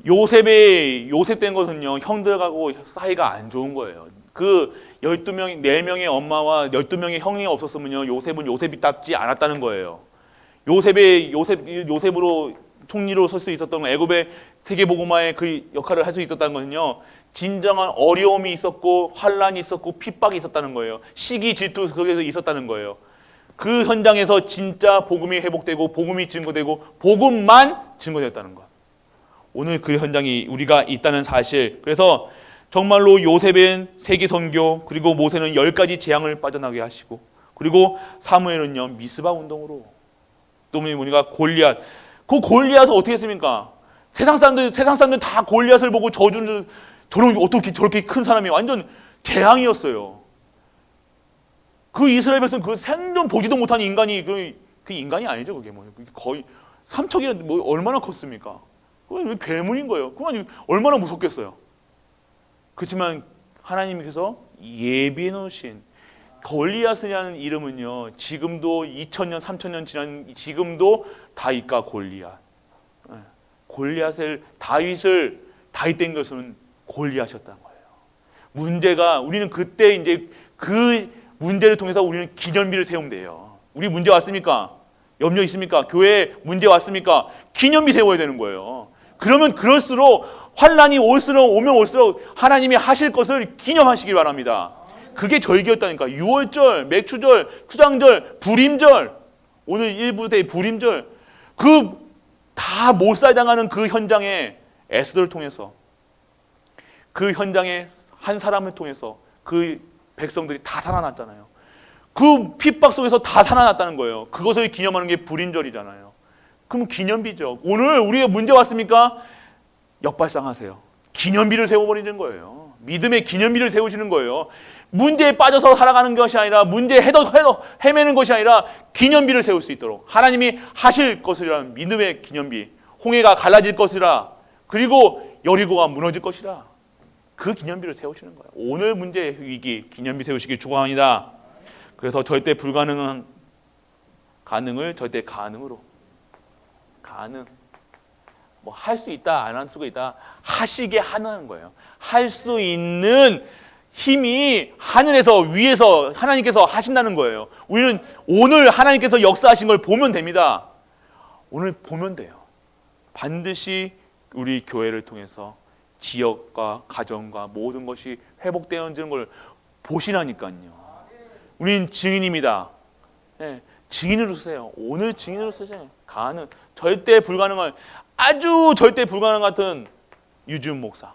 요셉된 것은요, 형들하고 사이가 안 좋은 거예요. 그 12명, 4명의 엄마와 12명의 형이 없었으면요, 요셉은 요셉이답지 않았다는 거예요. 요셉으로 총리로 설 수 있었던 건, 애굽의 세계복음화의 그 역할을 할 수 있었다는 것은요, 진정한 어려움이 있었고, 환란이 있었고, 핍박이 있었다는 거예요. 시기, 질투 거기에서 있었다는 거예요. 그 현장에서 진짜 복음이 회복되고, 복음이 증거되고, 복음만 증거되었다는 것. 오늘 그 현장이 우리가 있다는 사실. 그래서 정말로 요셉은 세계 선교, 그리고 모세는 10가지 재앙을 빠져나게 하시고, 그리고 사무엘은요 미스바 운동으로, 또 우리가 골리앗. 그 골리앗을 어떻게 했습니까? 세상 사람들 다 골리앗을 보고 저주는 어떻게 저렇게 큰 사람이 완전 재앙이었어요. 그 이스라엘 백성 그 생전 보지도 못한 인간이 그 인간이 아니죠. 그게 거의 삼척이나 얼마나 컸습니까? 그건 괴물인 거예요. 그건 얼마나 무섭겠어요. 그렇지만 하나님께서 예비해 놓으신 골리앗이라는 이름은요, 지금도 2000년, 3000년 지난 지금도 다윗과 골리앗. 다윗 된 것은 골리앗이었다는 거예요. 문제가 우리는 그때 이제 그 문제를 통해서 우리는 기념비를 세우면 돼요. 우리 문제 왔습니까? 염려 있습니까? 교회에 문제 왔습니까? 기념비 세워야 되는 거예요. 그러면 그럴수록 환란이 오면 올수록 하나님이 하실 것을 기념하시길 바랍니다. 그게 절기였다니까. 유월절, 맥추절, 추장절, 불임절, 오늘 일부대 불임절, 그 다 몰살당하는 그 현장에 에스더를 통해서, 그 현장에 한 사람을 통해서 그 백성들이 다 살아났잖아요. 그 핍박 속에서 다 살아났다는 거예요. 그것을 기념하는 게 불임절이잖아요. 그럼 기념비죠. 오늘 우리가 문제 왔습니까? 역발상하세요. 기념비를 세워버리는 거예요. 믿음의 기념비를 세우시는 거예요. 문제에 빠져서 살아가는 것이 아니라, 문제에 헤매는 것이 아니라 기념비를 세울 수 있도록 하나님이 하실 것이라는 믿음의 기념비. 홍해가 갈라질 것이라, 그리고 여리고가 무너질 것이라, 그 기념비를 세우시는 거예요. 오늘 문제의 위기 기념비 세우시길 축원합니다. 그래서 절대 불가능한 가능을 절대 가능으로, 뭐 할 수 있다, 안 할 수가 있다, 하시게 하는 거예요. 할 수 있는 힘이 하늘에서, 위에서 하나님께서 하신다는 거예요. 우리는 오늘 하나님께서 역사하신 걸 보면 됩니다. 오늘 보면 돼요. 반드시 우리 교회를 통해서 지역과 가정과 모든 것이 회복되어지는 걸 보시라니까요. 우린 증인입니다. 네, 증인으로 쓰세요. 오늘 증인으로 쓰세요. 절대 불가능한, 아주 절대 불가능 같은 유지훈 목사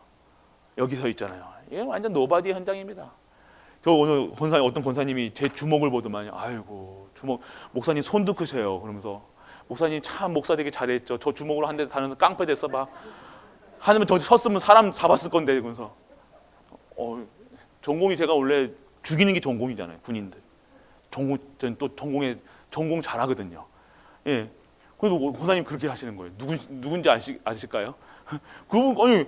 여기 서 있잖아요. 이게 완전 노바디 현장입니다. 저 오늘 어떤 권사님이 제 주먹을 보더만요. 아이고, 목사님 손도 크세요. 그러면서 목사님 참 목사 되게 잘했죠. 저 주먹으로 한 대 다는 깡패 됐어 봐. 하나님은 저 섰으면 사람 잡았을 건데 그러면서 전공이 제가 원래 죽이는 게 전공이잖아요. 군인들 전공 저는 또 전공 잘하거든요. 예. 그래도 고사님 그렇게 하시는 거예요. 누군지 아실까요? 그분 아니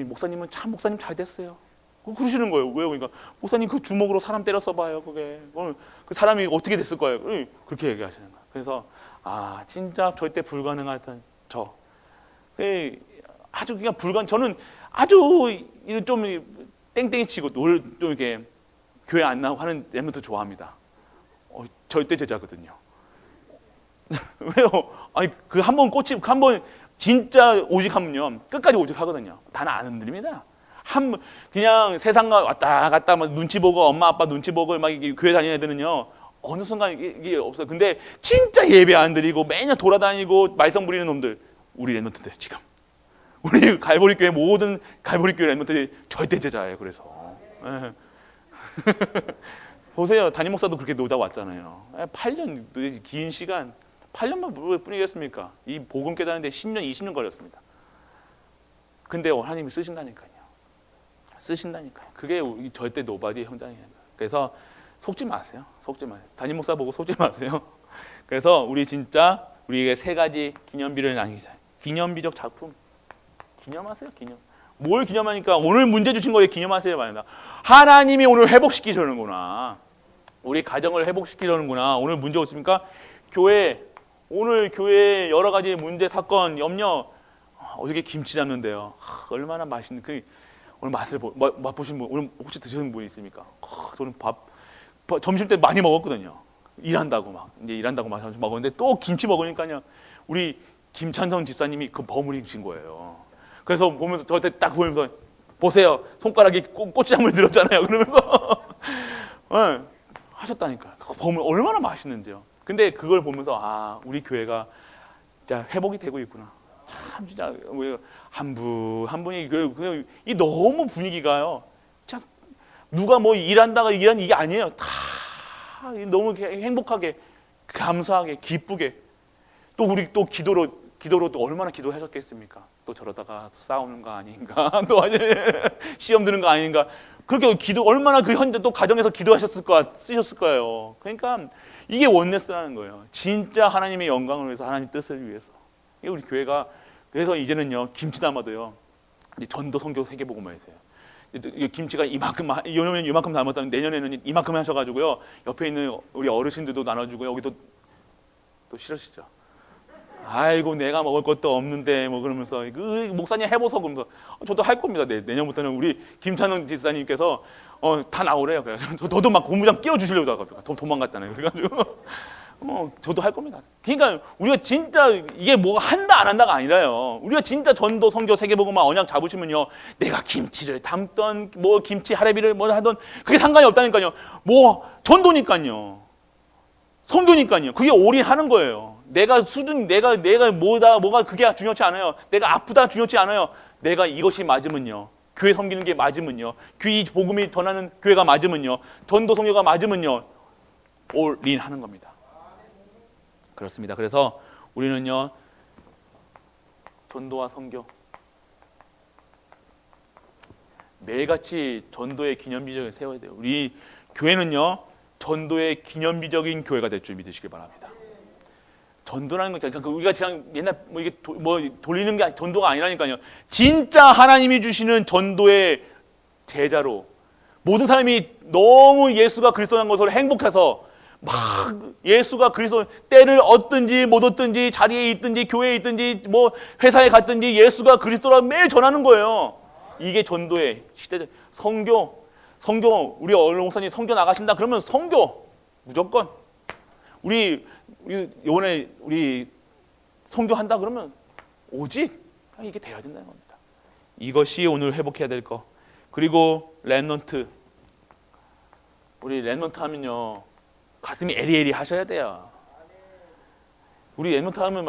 목사님은 참 목사님 잘 됐어요. 그러시는 거예요. 왜요? 그러니까 목사님 그 주먹으로 사람 때렸어 봐요. 그게 그 사람이 어떻게 됐을 거예요? 그렇게 얘기하시는 거예요. 그래서 진짜 절대 불가능하던 저 아주 그냥 저는 아주 좀 땡땡이 치고 좀 이렇게 교회 안 나오고 하는 렘넌트 좋아합니다. 절대 제자거든요. 왜요? 아니 그 한번 진짜 오직하면요 끝까지 오직하거든요. 다는 안 흔들립니다. 그냥 세상과 왔다 갔다 막 눈치 보고 엄마 아빠 눈치 보고 막 이게 교회 다니는 애들은요 어느 순간 이게 없어요. 근데 진짜 예배 안 드리고 매년 돌아다니고 말썽 부리는 놈들 우리 렘넌트들 지금 우리 갈보리 교회 모든 갈보리 교회 렘넌트들이 절대 제자예요. 그래서 예. 보세요. 담임 목사도 그렇게 놀다 왔잖아요. 8년 긴 시간 8년만 뿐이겠습니까? 이 복음 깨닫는데 10년 20년 걸렸습니다. 근데 하나님이 쓰신다니까요. 그게 절대 노바디의 현장이에요. 그래서 속지 마세요. 담임 목사 보고 속지 마세요. 그래서 우리 진짜 우리에게 3가지 기념비를 남기자. 기념비적 작품 기념하세요. 뭘 기념하니까 오늘 문제 주신 거에 기념하세요. 말입니다. 하나님이 오늘 회복시키려는구나. 우리 가정을 회복시키려는구나. 오늘 문제 없습니까? 오늘 교회 여러 가지 문제 사건 염려 어저께 김치 잡는데요. 얼마나 맛있는 오늘 맛을 맛보신 분 오늘 혹시 드시는 분 있습니까? 저는 점심 때 많이 먹었거든요. 일한다고 막 점심 먹었는데 또 김치 먹으니까요. 우리 김찬성 집사님이 그 버무리 주신 거예요. 그래서 보면서 저한테 딱 보면서 보세요. 손가락이 고추장물 들었잖아요. 그러면서 네, 하셨다니까요. 버무리 얼마나 맛있는지요. 근데 그걸 보면서 우리 교회가 진짜 회복이 되고 있구나. 참 진짜 한 분이 이 너무 분위기가요. 참 누가 뭐 일한다가 일하는 이게 아니에요. 다 너무 행복하게 감사하게 기쁘게 또 우리 또 기도로 또 얼마나 기도하셨겠습니까? 또 저러다가 싸우는 거 아닌가? 또 시험 드는 거 아닌가? 그렇게 얼마나 그 현재 또 가정에서 쓰셨을 거예요. 그러니까 이게 원네스라는 거예요. 진짜 하나님의 영광을 위해서 하나님 뜻을 위해서. 이게 우리 교회가 그래서 이제는요 김치 담아도요 전도 선교 세계복음만 있어요. 김치가 이만큼 담았다면 내년에는 이만큼 하셔가지고요 옆에 있는 우리 어르신들도 나눠주고 여기도 또 싫으시죠? 아이고 내가 먹을 것도 없는데 뭐 그러면서 그 목사님 해보소 그러면서 저도 할 겁니다. 내년부터는 우리 김찬원 지사님께서 다 나오래요. 그래서 저도 막 고무장 끼워 주시려고 하거든요. 도망갔잖아요. 그래가지고 저도 할 겁니다. 그러니까 우리가 진짜 이게 뭐가 한다 안 한다가 아니라요. 우리가 진짜 전도 선교 세계복음만 언약 잡으시면요 내가 김치를 담던 뭐 김치 하레비를 뭐 하던 그게 상관이 없다니까요. 뭐 전도니까요. 선교니까요. 그게 올인하는 거예요. 내가 뭐가 그게 중요치 않아요. 내가 아프다 중요치 않아요. 내가 이것이 맞으면요. 교회 섬기는 게 맞으면요. 이 복음이 전하는 교회가 맞으면요. 전도 선교가 맞으면요. 올인하는 겁니다. 그렇습니다. 그래서 우리는요. 전도와 선교 매일같이 전도의 기념비적을 세워야 돼요. 우리 교회는요. 전도의 기념비적인 교회가 될 줄 믿으시길 바랍니다. 전도라는 건 그러니까 우리가 그냥 옛날 이게 돌리는 게 전도가 아니라니까요. 진짜 하나님이 주시는 전도의 제자로 모든 사람이 너무 예수가 그리스도라는 것을 행복해서 막 예수가 그리스도 때를 얻든지 못 얻든지 자리에 있든지 교회에 있든지 뭐 회사에 갔든지 예수가 그리스도라 매일 전하는 거예요. 이게 전도의 시대. 성교 우리 어른 목사님 성교 나가신다 그러면 성교 무조건 이번에 우리 성교한다 그러면 오직 이게 돼야 된다는 겁니다. 이것이 오늘 회복해야 될 거. 그리고 렘넌트 우리 렘넌트 하면요 가슴이 에리에리 하셔야 돼요. 우리 렘넌트 하면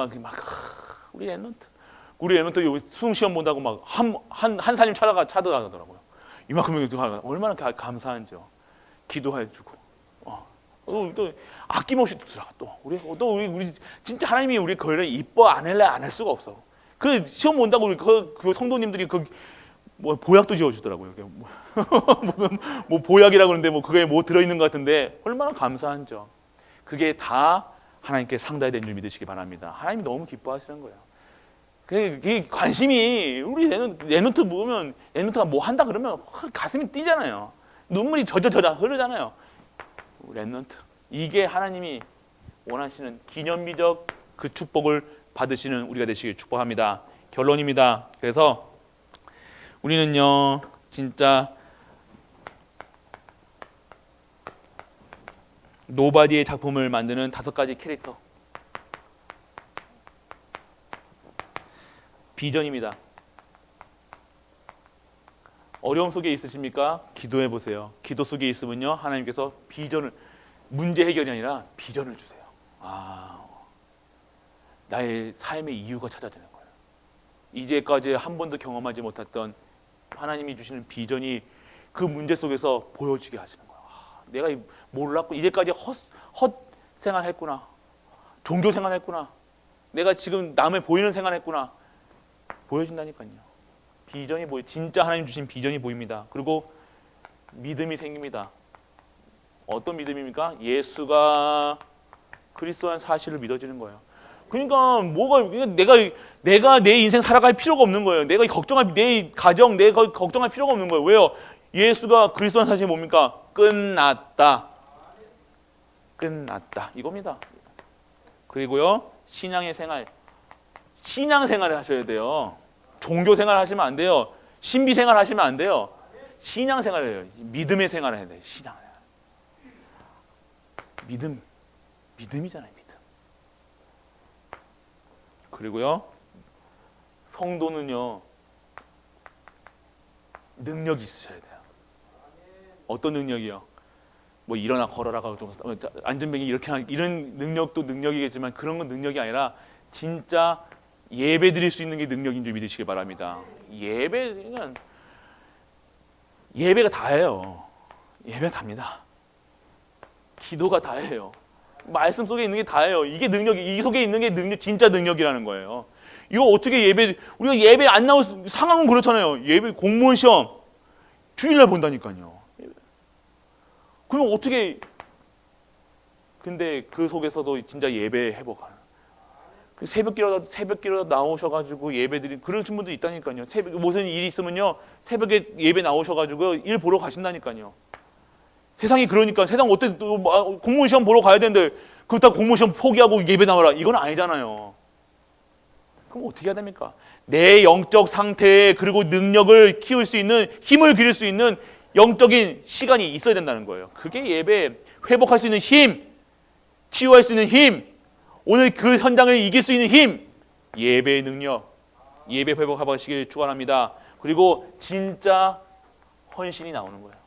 우리 렘넌트 수능 시험 본다고 막 한 사님 찾아가더라고요. 이만큼 얼마나 감사한지요. 기도해주고 또 아낌없이 또 우리 진짜 하나님이 우리 교회를 이뻐 안 할 수가 없어. 그 시험 본다고 그 성도님들이 뭐 보약도 지어주더라고요. 무슨 뭐 보약이라고 그러는데 뭐 그게 뭐 들어있는 것 같은데 얼마나 감사한죠. 그게 다 하나님께 상달이 된 줄 믿으시기 바랍니다. 하나님이 너무 기뻐하시는 거예요. 그게 관심이 우리 랩넌트 보면 랩넌트가 뭐 한다 그러면 가슴이 뛰잖아요. 눈물이 저저저자 흐르잖아요. 랩넌트 이게 하나님이 원하시는 기념비적 그 축복을 받으시는 우리가 되시길 축복합니다. 결론입니다. 그래서 우리는요 진짜 노바디의 작품을 만드는 5가지 캐릭터 비전입니다. 어려움 속에 있으십니까? 기도해 보세요. 기도 속에 있으면요 하나님께서 비전을 문제 해결이 아니라 비전을 주세요. 나의 삶의 이유가 찾아지는 거예요. 이제까지 한 번도 경험하지 못했던 하나님이 주시는 비전이 그 문제 속에서 보여지게 하시는 거예요. 내가 몰랐고 이제까지 헛 생활했구나. 종교 생활했구나. 내가 지금 남의 보이는 생활했구나. 보여진다니까요. 비전이 보여. 진짜 하나님 주신 비전이 보입니다. 그리고 믿음이 생깁니다. 어떤 믿음입니까? 예수가 그리스도라는 사실을 믿어지는 거예요. 그러니까 내가 내 인생 살아갈 필요가 없는 거예요. 내가 걱정할 내 가정 내가 걱정할 필요가 없는 거예요. 왜요? 예수가 그리스도라는 사실이 뭡니까? 끝났다. 끝났다. 이겁니다. 그리고요 신앙의 생활. 신앙생활을 하셔야 돼요. 종교생활 하시면 안 돼요. 신비생활 하시면 안 돼요. 신앙생활을 해요. 믿음의 생활을 해야 돼요. 신앙을. 믿음이잖아요. 믿음. 그리고요 성도는요 능력이 있으셔야 돼요. 어떤 능력이요? 뭐 일어나 걸어라가 좀 안전뱅이 이렇게 하는 이런 능력도 능력이겠지만 그런 건 능력이 아니라 진짜 예배 드릴 수 있는 게 능력인 줄 믿으시기 바랍니다. 예배가 다예요. 예배가 답니다. 기도가 다예요. 말씀 속에 있는 게 다예요. 이게 능력이 이 속에 있는 게 진짜 능력이라는 거예요. 이거 어떻게 우리가 예배 안 나올 상황은 그렇잖아요. 예배 공무원 시험 주일날 본다니까요. 그럼 어떻게 근데 그 속에서도 진짜 예배 회복하는 새벽기로 나오셔가지고 예배드린 그러신 분도 있다니까요. 무슨 일이 있으면요 새벽에 예배 나오셔가지고 일 보러 가신다니까요. 세상이 그러니까 세상 어때 공무원 시험 보러 가야 되는데 그렇다고 공무원 시험 포기하고 예배 나와라 이건 아니잖아요. 그럼 어떻게 해야 됩니까? 내 영적 상태에 그리고 능력을 키울 수 있는 힘을 기를 수 있는 영적인 시간이 있어야 된다는 거예요. 그게 예배 회복할 수 있는 힘, 치유할 수 있는 힘, 오늘 그 현장을 이길 수 있는 힘, 예배의 능력, 예배 회복하시길 축원합니다. 그리고 진짜 헌신이 나오는 거예요.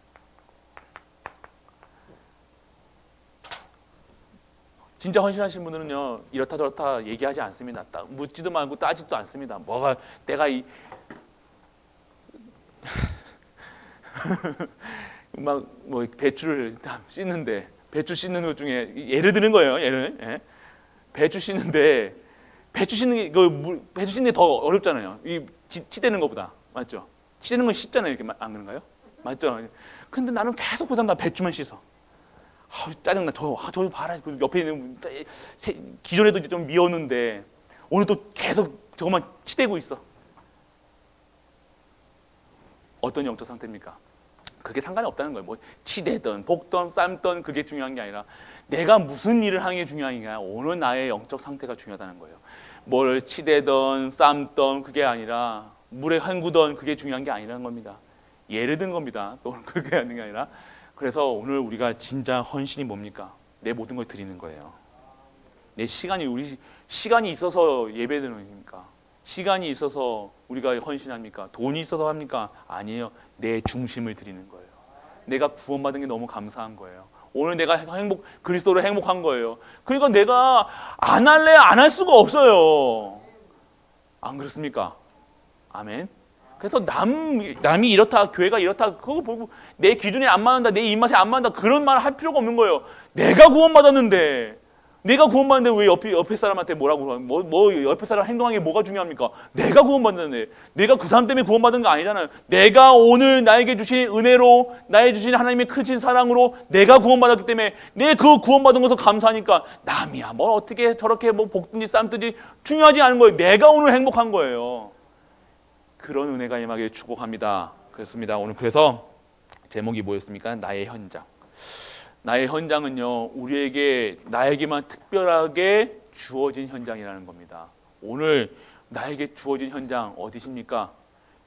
진짜 헌신하신 분들은요 이렇다 저렇다 얘기하지 않습니다. 묻지도 말고 따지도 않습니다. 뭐가 내가 막 뭐 배추를 씻는데 배추 씻는 것 중에 예를 드는 거예요. 배추 씻는데 배추 씻는 게 더 어렵잖아요. 이 치대는 것보다 맞죠? 치대는 건 쉽잖아요. 이렇게 안 그런가요? 맞죠? 근데 나는 계속 보다 나 배추만 씻어. 짜증나. 저 봐라. 그 옆에 있는 기존에도 좀 미웠는데 오늘 또 계속 저것만 치대고 있어. 어떤 영적 상태입니까? 그게 상관이 없다는 거예요. 뭐 치대든 볶든 삶든 그게 중요한 게 아니라 내가 무슨 일을 하는 게 중요한 게 아니라 오늘 나의 영적 상태가 중요하다는 거예요. 뭘 치대든 삶든 그게 아니라 물에 헹구든 그게 중요한 게 아니라는 겁니다. 예를 든 겁니다. 또 그게 하는 게 아니라 그래서 오늘 우리가 진짜 헌신이 뭡니까? 내 모든 걸 드리는 거예요. 내 시간이 우리 시간이 있어서 예배드리는 겁니까? 시간이 있어서 우리가 헌신합니까? 돈이 있어서 합니까? 아니에요. 내 중심을 드리는 거예요. 내가 구원받은 게 너무 감사한 거예요. 오늘 내가 그리스도로 행복한 거예요. 그러니까 내가 안 할래 안 할 수가 없어요. 안 그렇습니까? 아멘. 그래서 남이 이렇다, 교회가 이렇다, 그거 보고 내 기준에 안 맞는다, 내 입맛에 안 맞는다 그런 말 할 필요가 없는 거예요. 내가 구원받았는데 내가 구원받는데 왜 옆에 사람한테 뭐라고 옆에 사람 행동하는 게 뭐가 중요합니까? 내가 구원받는데 내가 그 사람 때문에 구원받은 거 아니잖아요. 내가 오늘 나에게 주신 은혜로 나에게 주신 하나님의 크신 사랑으로 내가 구원받았기 때문에 내 그 구원받은 것을 감사하니까 남이야 뭐 어떻게 저렇게 뭐 볶든지 쌈든지 중요하지 않은 거예요. 내가 오늘 행복한 거예요. 그런 은혜가 임하게 축복합니다. 그렇습니다. 오늘 그래서 제목이 뭐였습니까? 나의 현장. 나의 현장은요, 나에게만 특별하게 주어진 현장이라는 겁니다. 오늘 나에게 주어진 현장 어디십니까?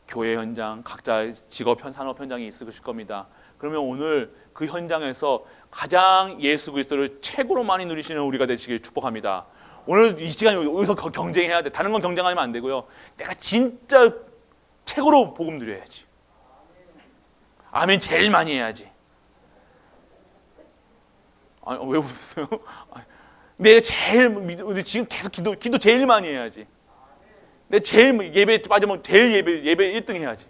교회 현장, 각자 직업, 산업 현장이 있으실 겁니다. 그러면 오늘 그 현장에서 가장 예수 그리스도를 최고로 많이 누리시는 우리가 되시길 축복합니다. 오늘 이 시간에 여기서 경쟁해야 돼. 다른 건 경쟁하면 안 되고요. 내가 진짜 최고로 복음 누려야지. 아멘 제일 많이 해야지. 왜 웃으세요? 내가 지금 계속 기도 제일 많이 해야지. 내가 제일 예배 빠지면 제일 예배 1등 해야지.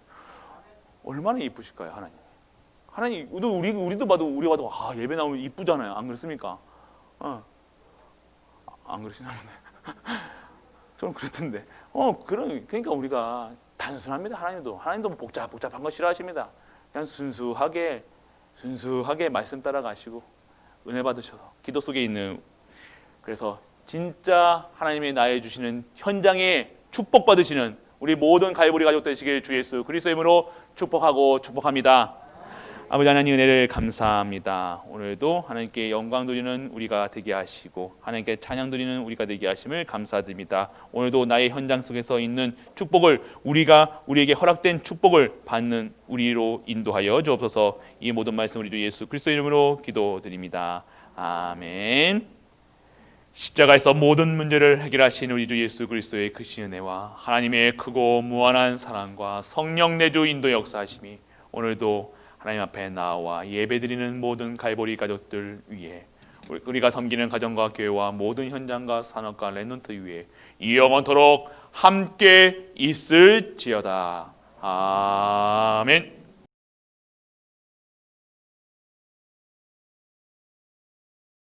얼마나 이쁘실까요, 하나님? 하나님, 우리도 봐도 예배 나오면 이쁘잖아요. 안 그렇습니까? 안 그러시나 보네. 좀 그렇던데. 그러니까 우리가 단순합니다. 하나님도 복잡한 거 싫어하십니다. 그냥 순수하게 말씀 따라가시고 은혜 받으셔서 기도 속에 있는, 그래서 진짜 하나님의 나에 주시는 현장에 축복 받으시는 우리 모든 갈보리 가족 되시길 주 예수 그리스도의 이름으로 축복합니다. 아버지 하나님 은혜를 감사합니다. 오늘도 하나님께 영광 드리는 우리가 되게 하시고 하나님께 찬양 드리는 우리가 되게 하심을 감사드립니다. 오늘도 나의 현장 속에서 있는 축복을 우리에게 허락된 축복을 받는 우리로 인도하여 주옵소서. 이 모든 말씀 우리 주 예수 그리스도 이름으로 기도드립니다. 아멘. 십자가에서 모든 문제를 해결하신 우리 주 예수 그리스도의 크신 은혜와 하나님의 크고 무한한 사랑과 성령 내주 인도 역사하심이 오늘도 하나님 앞에 나와 예배드리는 모든 갈보리 가족들 위에, 우리가 섬기는 가정과 교회와 모든 현장과 산업과 렘넌트 위에 영원토록 함께 있을지어다. 아멘.